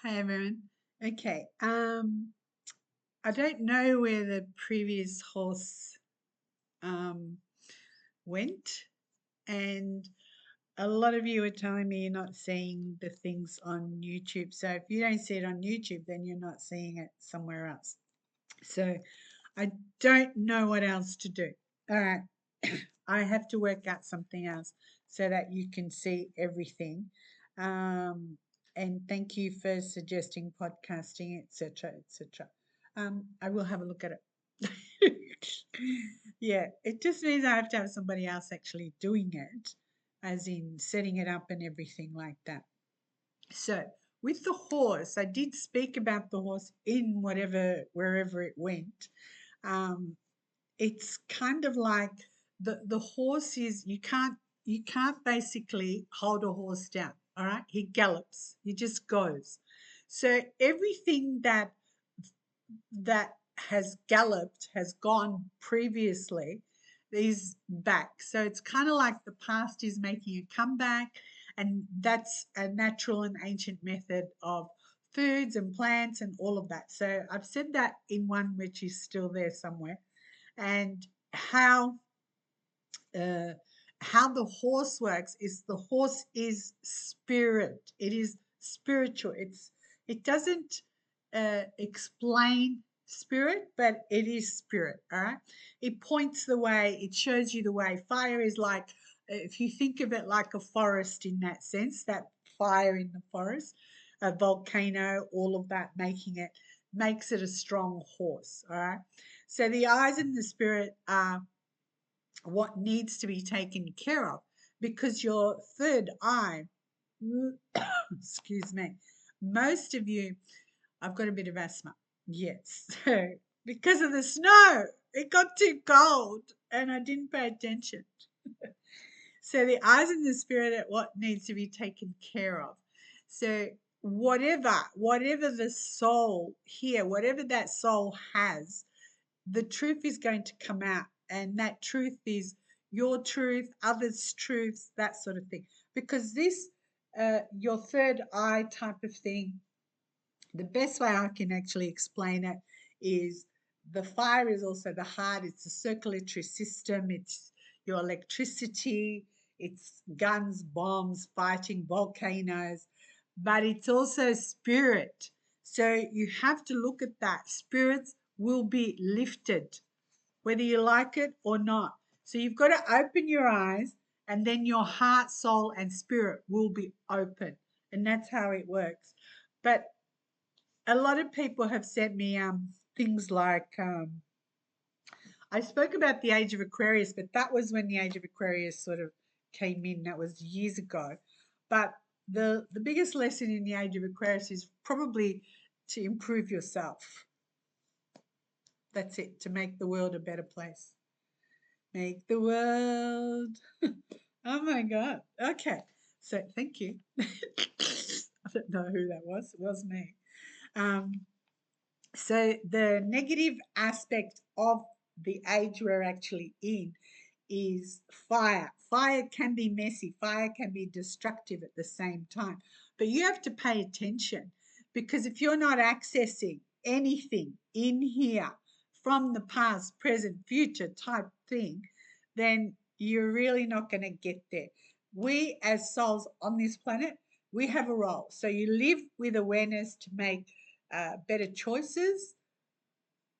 Hi everyone. Okay. I don't know where the previous horse um went, and a lot of you are telling me you're not seeing the things on YouTube. So if you don't see it on YouTube, then you're not seeing it somewhere else. So I don't know what else to do. All right. I have to work out something else so that you can see everything. Um, and thank you for suggesting podcasting, etc., etc. I will have a look at it. Yeah, it just means I have to have somebody else actually doing it, as in setting it up and everything like that. So with the horse, I did speak about the horse in wherever it went. Um, it's kind of like the horse is you can't basically hold a horse down. All right, he gallops, he just goes. So everything that has galloped has gone previously is back. So it's kind of like the past is making a comeback, and that's a natural and ancient method of foods and plants and all of that. So I've said that in one which is still there somewhere, and uh, how the horse works is the horse is spirit. It is spiritual. It doesn't explain spirit, but it is spirit. All right. It points the way. It shows you the way. Fire is like, if you think of it like a forest in that sense, that fire in the forest, a volcano, all of that making it makes it a strong horse. All right. So the eyes and the spirit are what needs to be taken care of, because your third eye, excuse me, most of you, I've got a bit of asthma. Yes. So because of the snow, it got too cold and I didn't pay attention. So the eyes and the spirit are what needs to be taken care of. So whatever the soul here, whatever that soul has, the truth is going to come out, and that truth is your truth, others' truths, that sort of thing. Because this, your third eye type of thing, the best way I can actually explain it is the fire is also the heart. It's the circulatory system. It's your electricity. It's guns, bombs, fighting volcanoes, but it's also spirit. So you have to look at that. Spirits will be lifted, whether you like it or not. So you've got to open your eyes, and then your heart, soul, and spirit will be open. And that's how it works. But a lot of people have sent me things like I spoke about the age of Aquarius, but that was when the age of Aquarius sort of came in. That was years ago. But the biggest lesson in the age of Aquarius is probably to improve yourself. That's it, to make the world a better place. Make the world. Oh my God. Okay. So thank you. I don't know who that was. It was me. Um, so the negative aspect of the age we're actually in is fire. Fire can be messy, fire can be destructive at the same time. But you have to pay attention, because if you're not accessing anything in here from the past, present, future type thing, then you're really not going to get there. We, as souls on this planet, we have a role. So you live with awareness to make better choices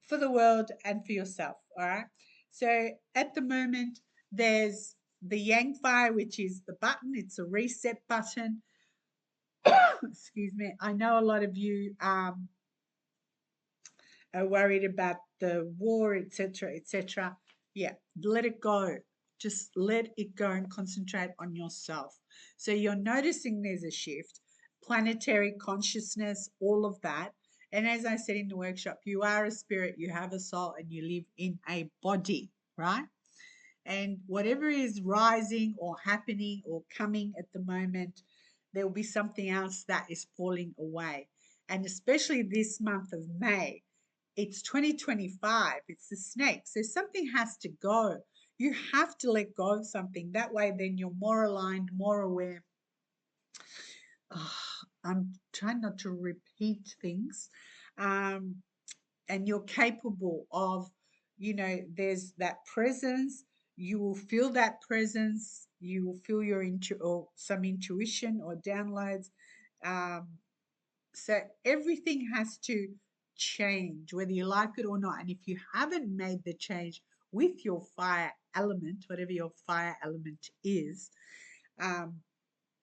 for the world and for yourself. All right. So at the moment, there's the Yang Fire, which is the button. It's a reset button. Excuse me. I know a lot of you are worried about the war, etc., etc. Yeah, let it go. Just let it go and concentrate on yourself. So you're noticing there's a shift, planetary consciousness, all of that. And as I said in the workshop, you are a spirit, you have a soul, and you live in a body, right? And whatever is rising or happening or coming at the moment, there will be something else that is falling away. And especially this month of May, it's 2025, it's the snake. So something has to go. You have to let go of something. That way, then you're more aligned, more aware. Oh, I'm trying not to repeat things. Um, and you're capable of, there's that presence. You will feel that presence. You will feel your or some intuition or downloads. Um, so everything has to change, whether you like it or not. And if you haven't made the change with your fire element, whatever your fire element is, um,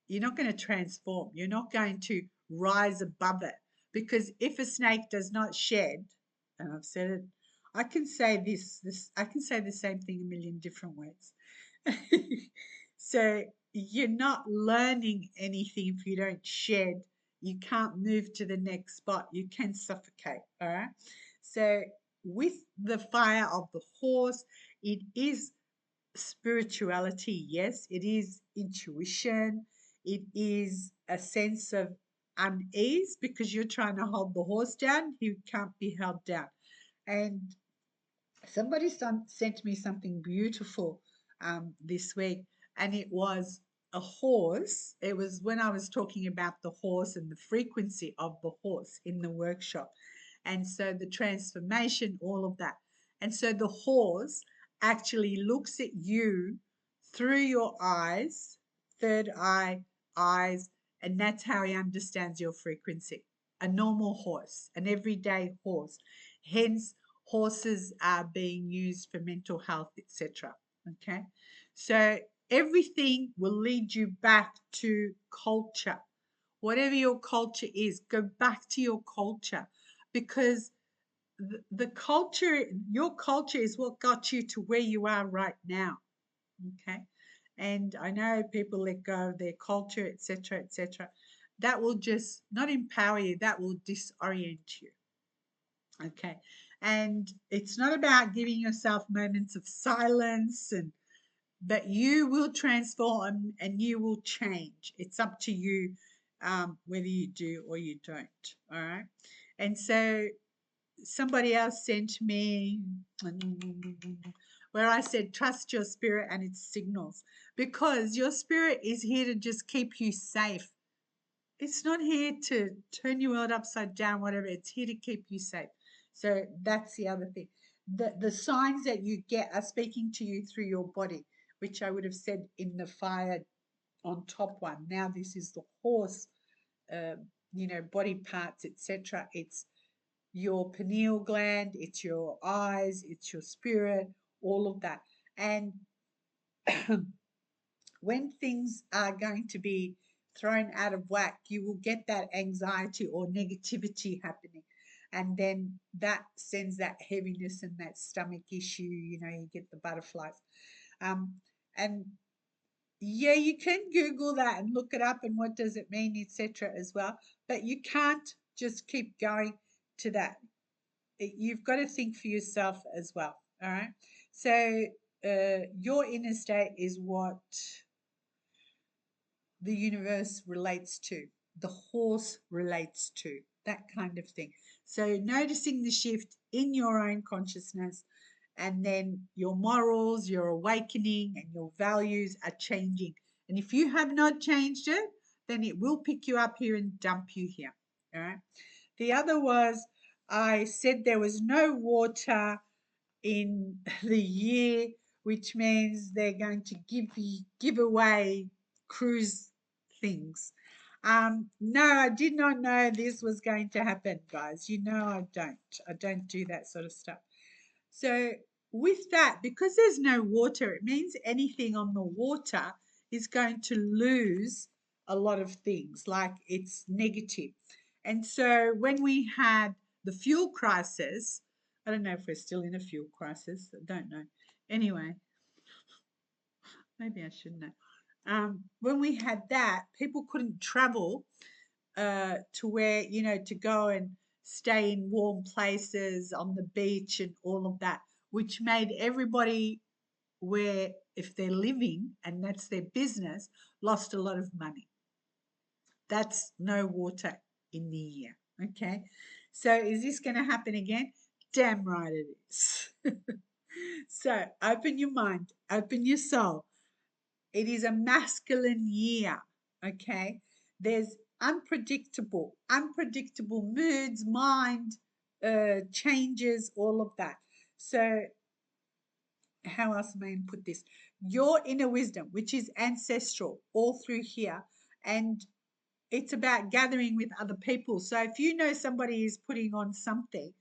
you're not going to transform. You're not going to rise above it. Because if a snake does not shed, and I've said it, I can say I can say the same thing a million different ways. So you're not learning anything if you don't shed. You can't move to the next spot. You can suffocate. All right. So with the fire of the horse, it is spirituality, yes, it is intuition, it is a sense of unease because you're trying to hold the horse down, he can't be held down. And somebody sent me something beautiful this week, and it was a horse. It was when I was talking about the horse and the frequency of the horse in the workshop. And so the transformation, all of that. And so the horse actually looks at you through your eyes, third eye, eyes, and that's how he understands your frequency. A normal horse, an everyday horse. Hence, horses are being used for mental health, etc. Okay, so everything will lead you back to culture. Whatever your culture is, go back to your culture because the culture, your culture is what got you to where you are right now. Okay, and I know people let go of their culture, etc., etc. That will just not empower you, that will disorient you. Okay. And it's not about giving yourself moments of silence and but you will transform and you will change. It's up to you whether you do or you don't. All right. And so somebody else sent me where I said, trust your spirit and its signals because your spirit is here to just keep you safe. It's not here to turn your world upside down, whatever. It's here to keep you safe. So that's the other thing. The signs that you get are speaking to you through your body, which I would have said in the fire on top one. Now this is the horse, uh, body parts, etc. It's your pineal gland, it's your eyes, it's your spirit, all of that. And when things are going to be thrown out of whack, you will get that anxiety or negativity happening. And then that sends that heaviness and that stomach issue, you get the butterflies. And yeah, you can Google that and look it up and what does it mean, etc. as well. But you can't just keep going to that. You've got to think for yourself as well. All right. So your inner state is what the universe relates to, the horse relates to, that kind of thing. So, noticing the shift in your own consciousness, and then your morals, your awakening, and your values are changing. And if you have not changed it, then it will pick you up here and dump you here. All right. The other was I said there was no water in the year, which means they're going to give away cruise things. No, I did not know this was going to happen, guys. You know I don't. I don't do that sort of stuff. So with that, because there's no water, it means anything on the water is going to lose a lot of things, like it's negative. And so when we had the fuel crisis, I don't know if we're still in a fuel crisis. I don't know. Anyway, maybe I should know. When we had that, people couldn't travel to where, to go and stay in warm places on the beach and all of that, which made everybody where, if they're living and that's their business, lost a lot of money. That's no water in the year. Okay. So is this going to happen again? Damn right it is. So open your mind, open your soul. It is a masculine year. Okay. There's unpredictable moods, mind changes, all of that. So, how else may I put this? Your inner wisdom, which is ancestral, all through here, and it's about gathering with other people. So, if you know somebody is putting on something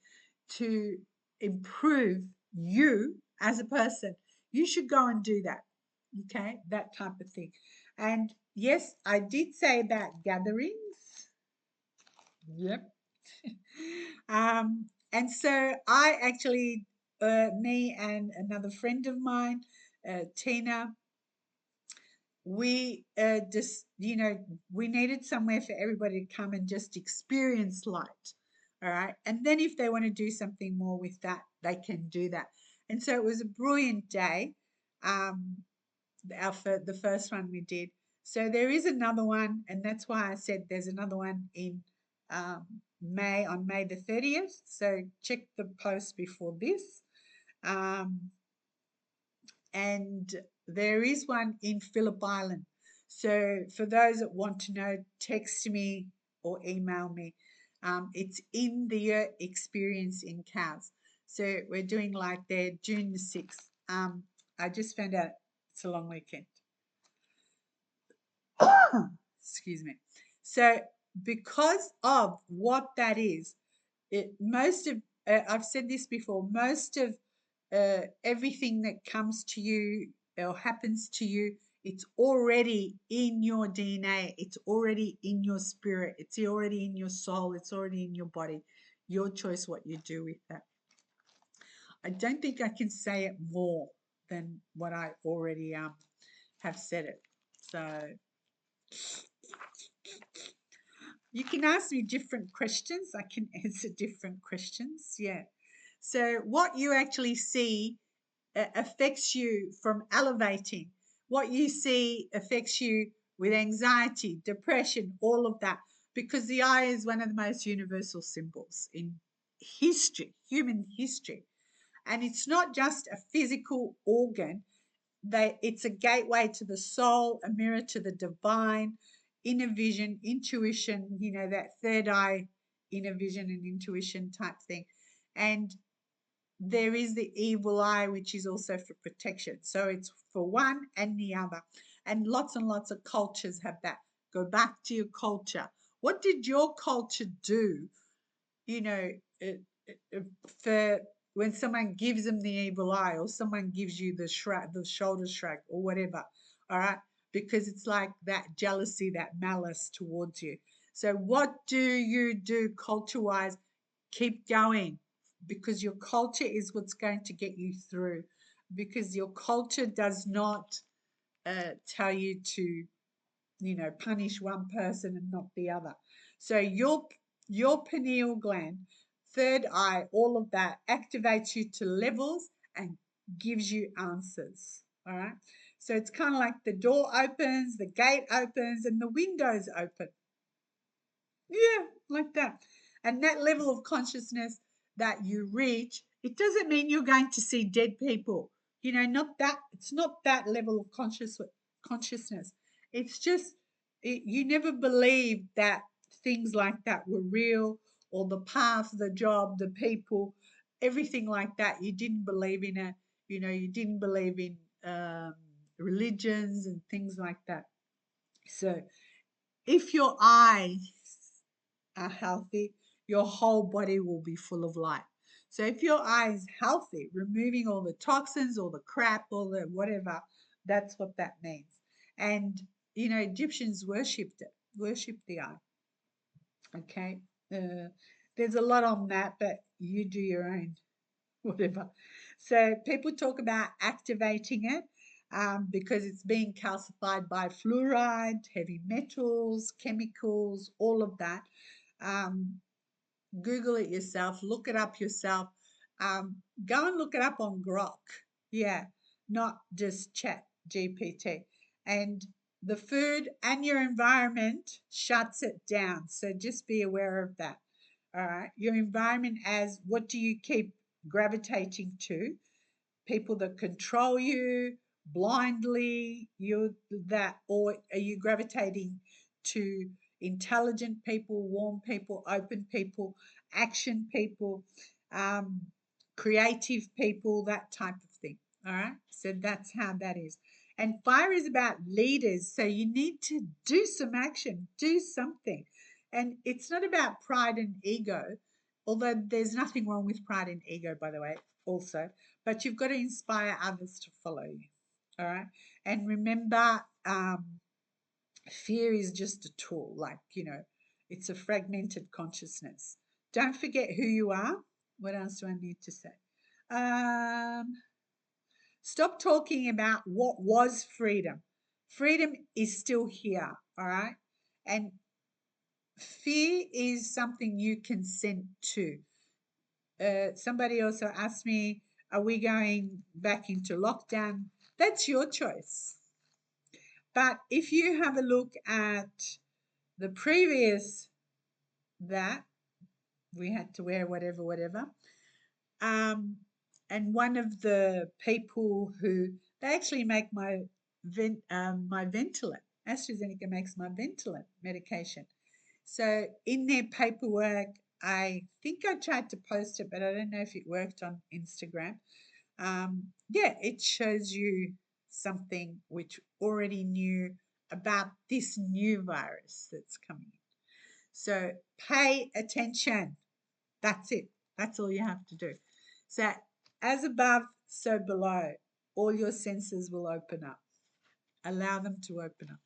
to improve you as a person, you should go and do that. Okay, that type of thing. And yes, I did say about gatherings. Yep. And so I actually, me and another friend of mine, Tina, we just, we needed somewhere for everybody to come and just experience light. All right. And then if they want to do something more with that, they can do that. And so it was a brilliant day. Um, the first one we did. So there is another one, and that's why I said there's another one in um, May, on May the 30th. So check the post before this. Um, and there is one in Phillip Island. So for those that want to know, text me or email me. It's in the year experience in cows. So we're doing like there June the 6th. I just found out it's a long weekend. Excuse me. So because of what that is, most of I've said this before. Most of everything that comes to you or happens to you, it's already in your DNA. It's already in your spirit. It's already in your soul. It's already in your body. Your choice what you do with that. I don't think I can say it more than what I already have said it. So you can ask me different questions. I can answer different questions. Yeah. So, what you actually see affects you from elevating. What you see affects you with anxiety, depression, all of that. Because the eye is one of the most universal symbols in history, human history. And it's not just a physical organ, it's a gateway to the soul, a mirror to the divine, inner vision, intuition, that third eye, inner vision and intuition type thing. And there is the evil eye, which is also for protection. So it's for one and the other. And lots of cultures have that. Go back to your culture. What did your culture do, you know, for when someone gives them the evil eye or someone gives you the shoulder shrug or whatever, all right? Because it's like that jealousy, that malice towards you. So what do you do culture-wise? Keep going, because your culture is what's going to get you through, because your culture does not tell you to punish one person and not the other. So your pineal gland, third eye, all of that activates you to levels and gives you answers. All right. So it's kind of like the door opens, the gate opens, and the windows open. Yeah, like that. And that level of consciousness that you reach, it doesn't mean you're going to see dead people. Not that, it's not that level of consciousness. It's just you never believed that things like that were real, or the path, the job, the people, everything like that. You didn't believe in it. You didn't believe in religions and things like that. So if your eyes are healthy, your whole body will be full of light. So if your eye is healthy, removing all the toxins, all the crap, all the whatever, that's what that means. And Egyptians worshipped it, worshipped the eye. Okay, there's a lot on that, but you do your own, whatever. So people talk about activating it. Because it's being calcified by fluoride, heavy metals, chemicals, all of that. Um, Google it yourself, look it up yourself. Go and look it up on Grok. Yeah, not just Chat GPT. And the food and your environment shuts it down. So just be aware of that. All right. Your environment, as what do you keep gravitating to? People that control you blindly, you that, or are you gravitating to intelligent people, warm people, open people, action people, um, creative people, that type of thing. All right. So that's how that is. And fire is about leaders. So you need to do some action, do something. And it's not about pride and ego, although there's nothing wrong with pride and ego, by the way, also. But you've got to inspire others to follow you. All right. And remember, fear is just a tool, like, it's a fragmented consciousness. Don't forget who you are. What else do I need to say? Um, Stop talking about what was freedom. Freedom is still here, all right? And fear is something you consent to. Somebody also asked me, are we going back into lockdown? That's your choice. But if you have a look at the previous that, we had to wear whatever, whatever. And one of the people who, they actually make my my Ventolin. AstraZeneca makes my Ventolin medication. So in their paperwork, I think I tried to post it, but I don't know if it worked on Instagram. Yeah, it shows you something which already knew about this new virus that's coming in. So pay attention. That's it. That's all you have to do. So, as above, so below, all your senses will open up. Allow them to open up.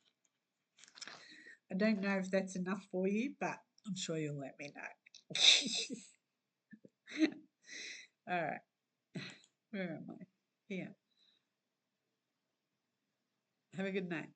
I don't know if that's enough for you, but I'm sure you'll let me know. All right. Where am I? Here. Have a good night.